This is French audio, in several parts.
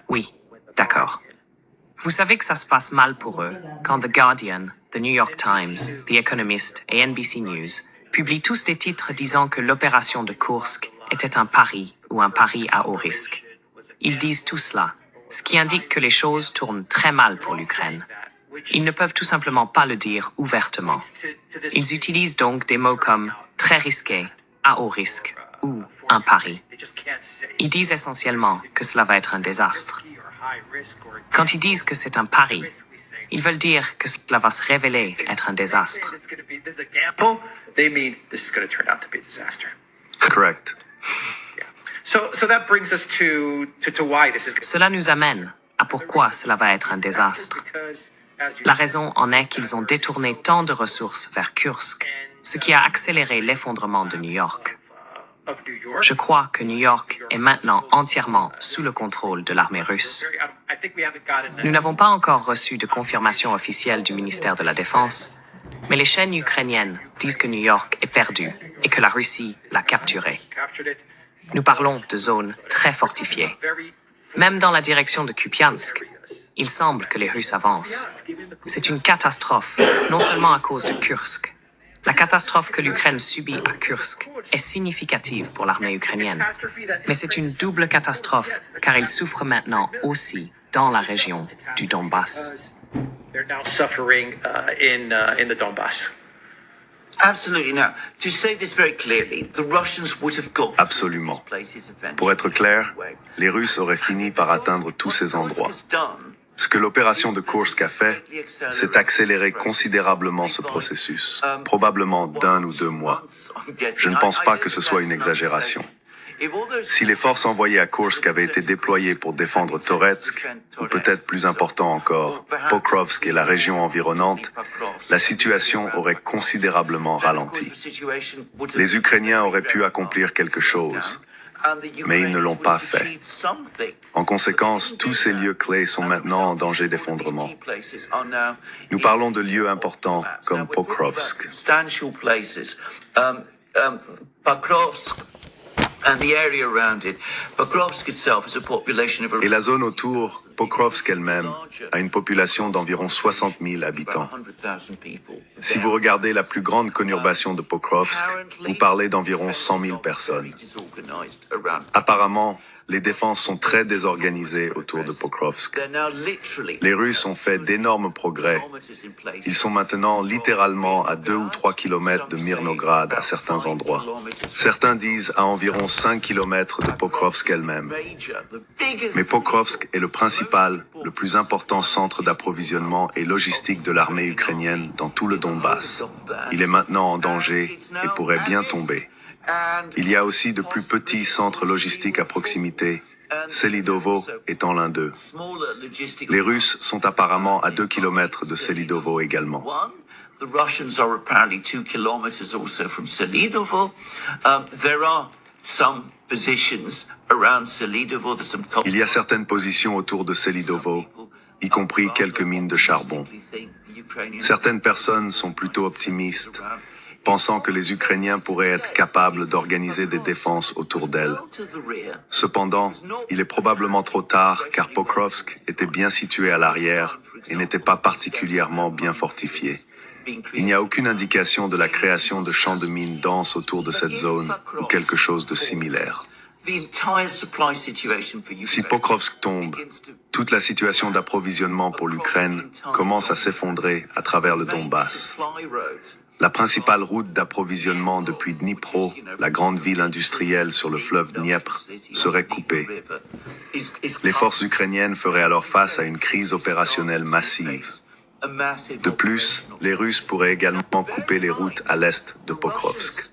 Oui, d'accord. Vous savez que ça se passe mal pour eux quand The Guardian, The New York Times, The Economist et NBC News publient tous des titres disant que l'opération de Kursk était un pari ou un pari à haut risque. Ils disent tout cela, ce qui indique que les choses tournent très mal pour l'Ukraine. Ils ne peuvent tout simplement pas le dire ouvertement. Ils utilisent donc des mots comme très risqué, à haut risque ou un pari. Ils disent essentiellement que cela va être un désastre. Quand ils disent que c'est un pari, ils veulent dire que cela va se révéler être un désastre. Correct. Cela nous amène à pourquoi cela va être un désastre. La raison en est qu'ils ont détourné tant de ressources vers Kursk, ce qui a accéléré l'effondrement de New York. Je crois que New York est maintenant entièrement sous le contrôle de l'armée russe. Nous n'avons pas encore reçu de confirmation officielle du ministère de la Défense, mais les chaînes ukrainiennes disent que New York est perdu et que la Russie l'a capturé. Nous parlons de zones très fortifiées. Même dans la direction de Kupiansk, il semble que les Russes avancent. C'est une catastrophe, non seulement à cause de Kursk. La catastrophe que l'Ukraine subit à Kursk est significative pour l'armée ukrainienne. Mais c'est une double catastrophe, car ils souffrent maintenant aussi dans la région du Donbass. Absolument. Pour être clair, les Russes auraient fini par atteindre tous ces endroits. Ce que l'opération de Kursk a fait, c'est accélérer considérablement ce processus, probablement d'1 ou 2 mois. Je ne pense pas que ce soit une exagération. Si les forces envoyées à Kursk avaient été déployées pour défendre Toretsk, ou peut-être plus important encore, Pokrovsk et la région environnante, la situation aurait considérablement ralenti. Les Ukrainiens auraient pu accomplir quelque chose, mais ils ne l'ont pas fait. En conséquence, tous ces lieux clés sont maintenant en danger d'effondrement. Nous parlons de lieux importants comme Pokrovsk. Et la zone autour, Pokrovsk elle-même, a une population d'environ 60 000 habitants. Si vous regardez la plus grande conurbation de Pokrovsk, vous parlez d'environ 100 000 personnes. Apparemment, les défenses sont très désorganisées autour de Pokrovsk. Les Russes ont fait d'énormes progrès. Ils sont maintenant littéralement à 2 ou 3 kilomètres de Mirnograd à certains endroits. Certains disent à environ 5 kilomètres de Pokrovsk elle-même. Mais Pokrovsk est le principal, le plus important centre d'approvisionnement et logistique de l'armée ukrainienne dans tout le Donbass. Il est maintenant en danger et pourrait bien tomber. Il y a aussi de plus petits centres logistiques à proximité, Selidovo étant l'un d'eux. Les Russes sont apparemment à 2 kilomètres de Selidovo également. Il y a certaines positions autour de Selidovo, y compris quelques mines de charbon. Certaines personnes sont plutôt optimistes, pensant que les Ukrainiens pourraient être capables d'organiser des défenses autour d'elles. Cependant, il est probablement trop tard car Pokrovsk était bien situé à l'arrière et n'était pas particulièrement bien fortifié. Il n'y a aucune indication de la création de champs de mines denses autour de cette zone ou quelque chose de similaire. Si Pokrovsk tombe, toute la situation d'approvisionnement pour l'Ukraine commence à s'effondrer à travers le Donbass. La principale route d'approvisionnement depuis Dnipro, la grande ville industrielle sur le fleuve Dniepr, serait coupée. Les forces ukrainiennes feraient alors face à une crise opérationnelle massive. De plus, les Russes pourraient également couper les routes à l'est de Pokrovsk.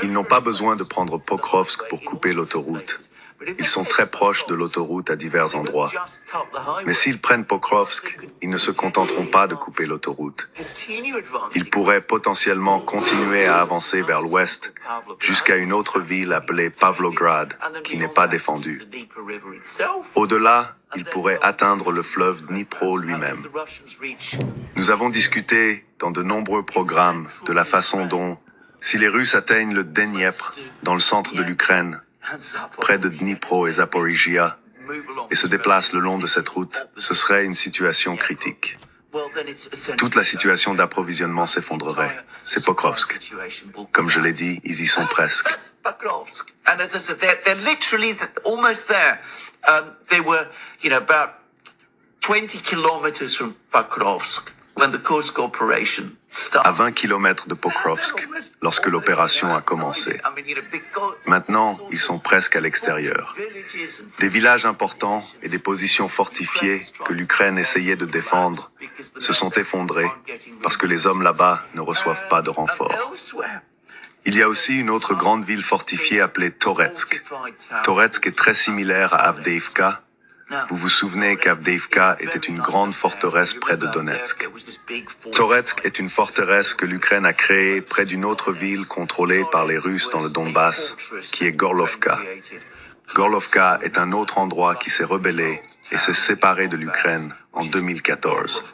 Ils n'ont pas besoin de prendre Pokrovsk pour couper l'autoroute. Ils sont très proches de l'autoroute à divers endroits. Mais s'ils prennent Pokrovsk, ils ne se contenteront pas de couper l'autoroute. Ils pourraient potentiellement continuer à avancer vers l'ouest jusqu'à une autre ville appelée Pavlograd, qui n'est pas défendue. Au-delà, ils pourraient atteindre le fleuve Dnipro lui-même. Nous avons discuté dans de nombreux programmes de la façon dont, si les Russes atteignent le Dniepr, dans le centre de l'Ukraine, près de Dnipro et Zaporizhia, et se déplacent le long de cette route, ce serait une situation critique. Toute la situation d'approvisionnement s'effondrerait. C'est Pokrovsk. Comme je l'ai dit, ils y sont presque. And as I said, they're literally almost there. They were, about 20 kilometers from Pokrovsk when the Kursk operation started. À 20 kilomètres de Pokrovsk, lorsque l'opération a commencé. Maintenant, ils sont presque à l'extérieur. Des villages importants et des positions fortifiées que l'Ukraine essayait de défendre se sont effondrés parce que les hommes là-bas ne reçoivent pas de renfort. Il y a aussi une autre grande ville fortifiée appelée Toretsk. Toretsk est très similaire à Avdeïvka. Vous vous souvenez qu'Avdeïvka était une grande forteresse près de Donetsk. Toretsk est une forteresse que l'Ukraine a créée près d'une autre ville contrôlée par les Russes dans le Donbass, qui est Gorlovka. Gorlovka est un autre endroit qui s'est rebellé et s'est séparé de l'Ukraine en 2014.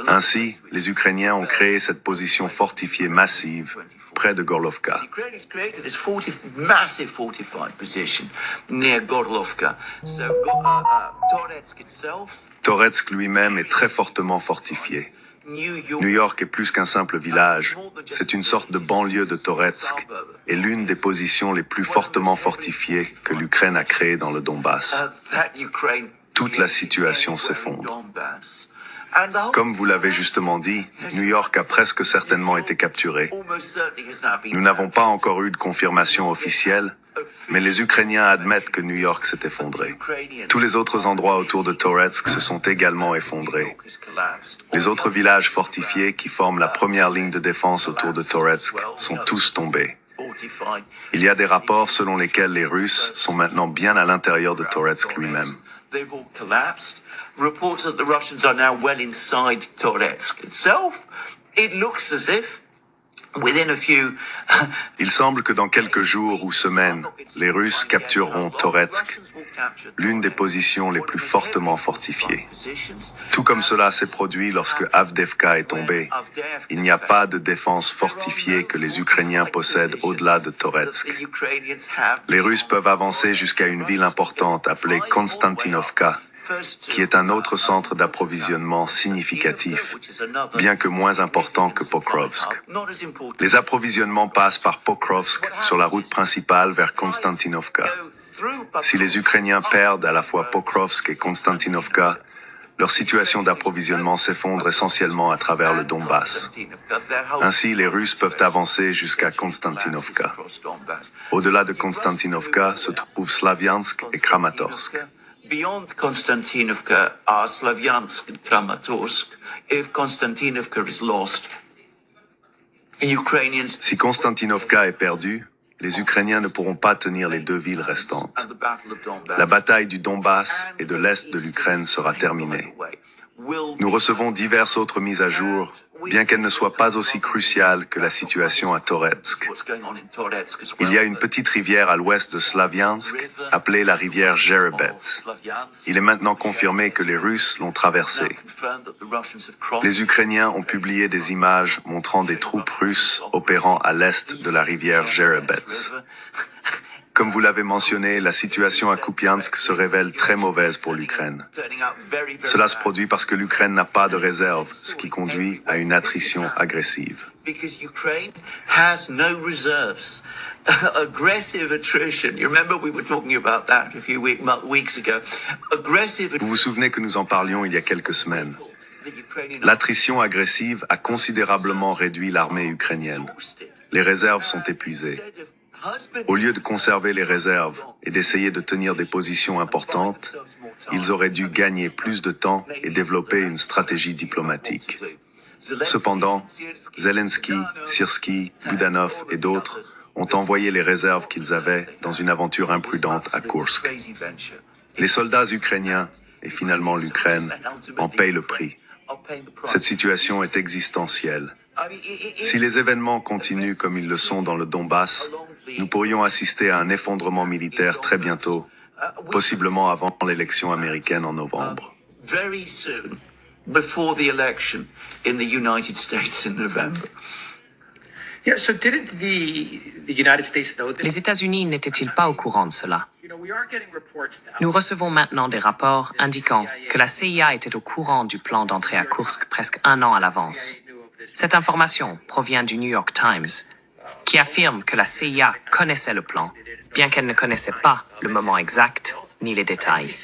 Ainsi, les Ukrainiens ont créé cette position fortifiée massive près de Gorlovka. Toretsk lui-même est très fortement fortifié. New York est plus qu'un simple village, c'est une sorte de banlieue de Toretsk et l'une des positions les plus fortement fortifiées que l'Ukraine a créées dans le Donbass. Toute la situation s'effondre. Comme vous l'avez justement dit, New York a presque certainement été capturé. Nous n'avons pas encore eu de confirmation officielle, mais les Ukrainiens admettent que New York s'est effondré. Tous les autres endroits autour de Toretsk se sont également effondrés. Les autres villages fortifiés qui forment la première ligne de défense autour de Toretsk sont tous tombés. Il y a des rapports selon lesquels les Russes sont maintenant bien à l'intérieur de Toretsk lui-même. They've all collapsed. Reports that the Russians are now well inside Toretsk itself. It looks as if, within a few... Il semble que dans quelques jours ou semaines, les Russes captureront Toretsk, l'une des positions les plus fortement fortifiées. Tout comme cela s'est produit lorsque Avdeïvka est tombé, il n'y a pas de défense fortifiée que les Ukrainiens possèdent au-delà de Toretsk. Les Russes peuvent avancer jusqu'à une ville importante appelée Konstantinovka, qui est un autre centre d'approvisionnement significatif, bien que moins important que Pokrovsk. Les approvisionnements passent par Pokrovsk sur la route principale vers Konstantinovka. Si les Ukrainiens perdent à la fois Pokrovsk et Konstantinovka, leur situation d'approvisionnement s'effondre essentiellement à travers le Donbass. Ainsi, les Russes peuvent avancer jusqu'à Konstantinovka. Au-delà de Konstantinovka se trouvent Slaviansk et Kramatorsk. Beyond Konstantinovka are Slavyansk and Kramatorsk. If Konstantinovka is lost, Ukrainians... Si Konstantinovka est perdue, les Ukrainiens ne pourront pas tenir les deux villes restantes. La bataille du Donbass et de l'Est de l'Ukraine sera terminée. Nous recevons diverses autres mises à jour, bien qu'elles ne soient pas aussi cruciales que la situation à Toretsk. Il y a une petite rivière à l'ouest de Slaviansk, appelée la rivière Jerebets. Il est maintenant confirmé que les Russes l'ont traversée. Les Ukrainiens ont publié des images montrant des troupes russes opérant à l'est de la rivière Jerebets. Comme vous l'avez mentionné, la situation à Kupiansk se révèle très mauvaise pour l'Ukraine. Cela se produit parce que l'Ukraine n'a pas de réserve, ce qui conduit à une attrition agressive. Vous vous souvenez que nous en parlions il y a quelques semaines. L'attrition agressive a considérablement réduit l'armée ukrainienne. Les réserves sont épuisées. Au lieu de conserver les réserves et d'essayer de tenir des positions importantes, ils auraient dû gagner plus de temps et développer une stratégie diplomatique. Cependant, Zelensky, Syrski, Budanov et d'autres ont envoyé les réserves qu'ils avaient dans une aventure imprudente à Koursk. Les soldats ukrainiens, et finalement l'Ukraine, en payent le prix. Cette situation est existentielle. Si les événements continuent comme ils le sont dans le Donbass, nous pourrions assister à un effondrement militaire très bientôt, possiblement avant l'élection américaine en novembre. Very soon, before the election in the United States in November. Yeah, so didn't the United States know this? Les États-Unis n'étaient-ils pas au courant de cela? We are getting reports now. Nous recevons maintenant des rapports indiquant que la CIA était au courant du plan d'entrée à Koursk presque un an à l'avance. Cette information provient du New York Times, qui affirme que la CIA connaissait le plan, bien qu'elle ne connaissait pas le moment exact ni les détails.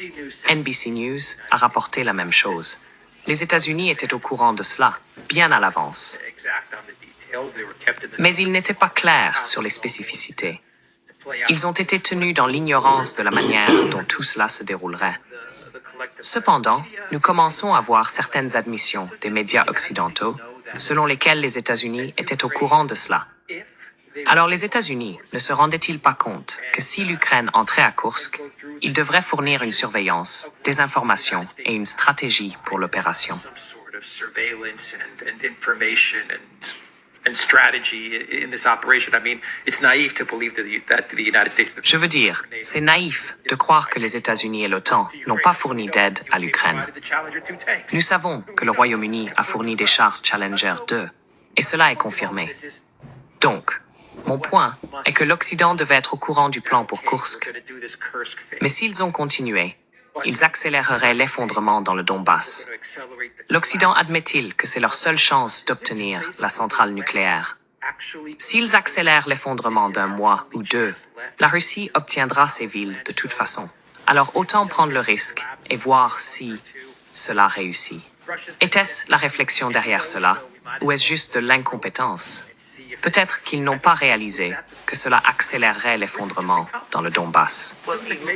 NBC News a rapporté la même chose. Les États-Unis étaient au courant de cela, bien à l'avance. Mais ils n'étaient pas clairs sur les spécificités. Ils ont été tenus dans l'ignorance de la manière dont tout cela se déroulerait. Cependant, nous commençons à voir certaines admissions des médias occidentaux selon lesquelles les États-Unis étaient au courant de cela. Alors les États-Unis ne se rendaient-ils pas compte que si l'Ukraine entrait à Koursk, ils devraient fournir une surveillance, des informations et une stratégie pour l'opération? Je veux dire, c'est naïf de croire que les États-Unis et l'OTAN n'ont pas fourni d'aide à l'Ukraine. Nous savons que le Royaume-Uni a fourni des chars Challenger 2, et cela est confirmé. Donc, mon point est que l'Occident devait être au courant du plan pour Koursk. Mais s'ils ont continué, ils accéléreraient l'effondrement dans le Donbass. L'Occident admet-il que c'est leur seule chance d'obtenir la centrale nucléaire? S'ils accélèrent l'effondrement d'un mois ou deux, la Russie obtiendra ces villes de toute façon. Alors autant prendre le risque et voir si cela réussit. Était-ce la réflexion derrière cela, ou est-ce juste de l'incompétence? Peut-être qu'ils n'ont pas réalisé que cela accélérerait l'effondrement dans le Donbass,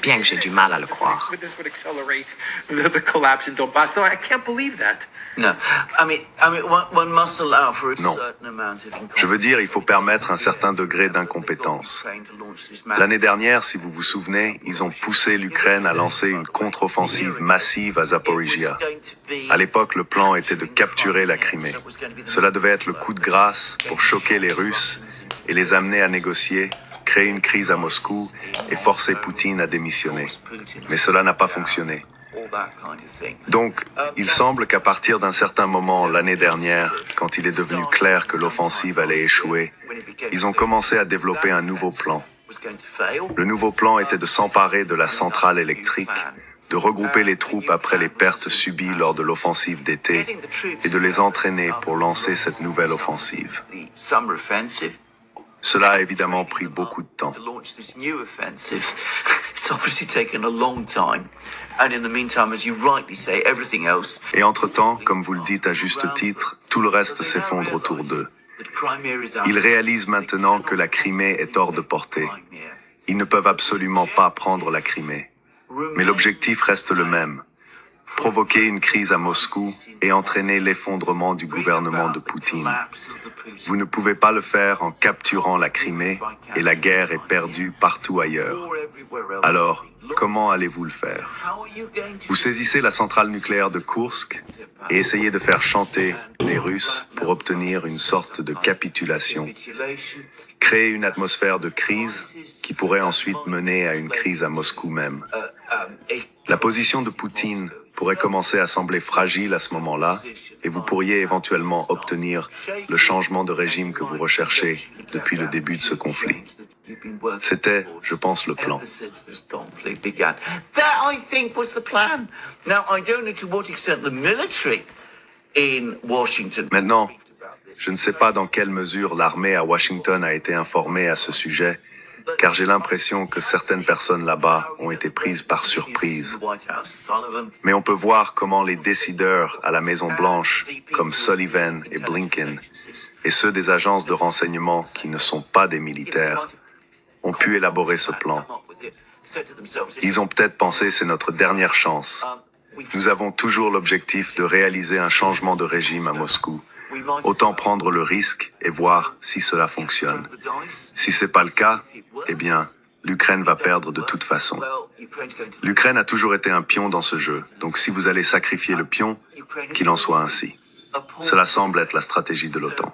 bien que j'ai du mal à le croire. No, one must allow for a Non. certain amount of Je veux dire, il faut permettre un certain degré d'incompétence. L'année dernière, si vous vous souvenez, ils ont poussé l'Ukraine à lancer une contre-offensive massive à Zaporizhia. À l'époque, le plan était de capturer la Crimée. Cela devait être le coup de grâce pour choquer les Russes et les amener à négocier, créer une crise à Moscou et forcer Poutine à démissionner. Mais cela n'a pas fonctionné. Donc, il semble qu'à partir d'un certain moment l'année dernière, quand il est devenu clair que l'offensive allait échouer, ils ont commencé à développer un nouveau plan. Le nouveau plan était de s'emparer de la centrale électrique, de regrouper les troupes après les pertes subies lors de l'offensive d'été et de les entraîner pour lancer cette nouvelle offensive. Cela a évidemment pris beaucoup de temps. Et entre-temps, comme vous le dites à juste titre, tout le reste s'effondre autour d'eux. Ils réalisent maintenant que la Crimée est hors de portée. Ils ne peuvent absolument pas prendre la Crimée. Mais l'objectif reste le même. Provoquer une crise à Moscou et entraîner l'effondrement du gouvernement de Poutine. Vous ne pouvez pas le faire en capturant la Crimée et la guerre est perdue partout ailleurs. Alors, comment allez-vous le faire? Vous saisissez la centrale nucléaire de Koursk et essayez de faire chanter les Russes pour obtenir une sorte de capitulation. Créer une atmosphère de crise qui pourrait ensuite mener à une crise à Moscou même. La position de Poutine pourrait commencer à sembler fragile à ce moment-là et vous pourriez éventuellement obtenir le changement de régime que vous recherchez depuis le début de ce conflit. C'était, je pense, le plan. That, I think, was the plan. Now, I don't know to what extent the military in Washington. Maintenant, je ne sais pas dans quelle mesure l'armée à Washington a été informée à ce sujet, car j'ai l'impression que certaines personnes là-bas ont été prises par surprise. Mais on peut voir comment les décideurs à la Maison-Blanche, comme Sullivan et Blinken, et ceux des agences de renseignement qui ne sont pas des militaires, ont pu élaborer ce plan. Ils ont peut-être pensé c'est notre dernière chance. Nous avons toujours l'objectif de réaliser un changement de régime à Moscou Autant prendre le risque et voir si cela fonctionne. Si c'est pas le cas, eh bien, l'Ukraine va perdre de toute façon. L'Ukraine a toujours été un pion dans ce jeu, donc si vous allez sacrifier le pion, qu'il en soit ainsi. Cela semble être la stratégie de l'OTAN.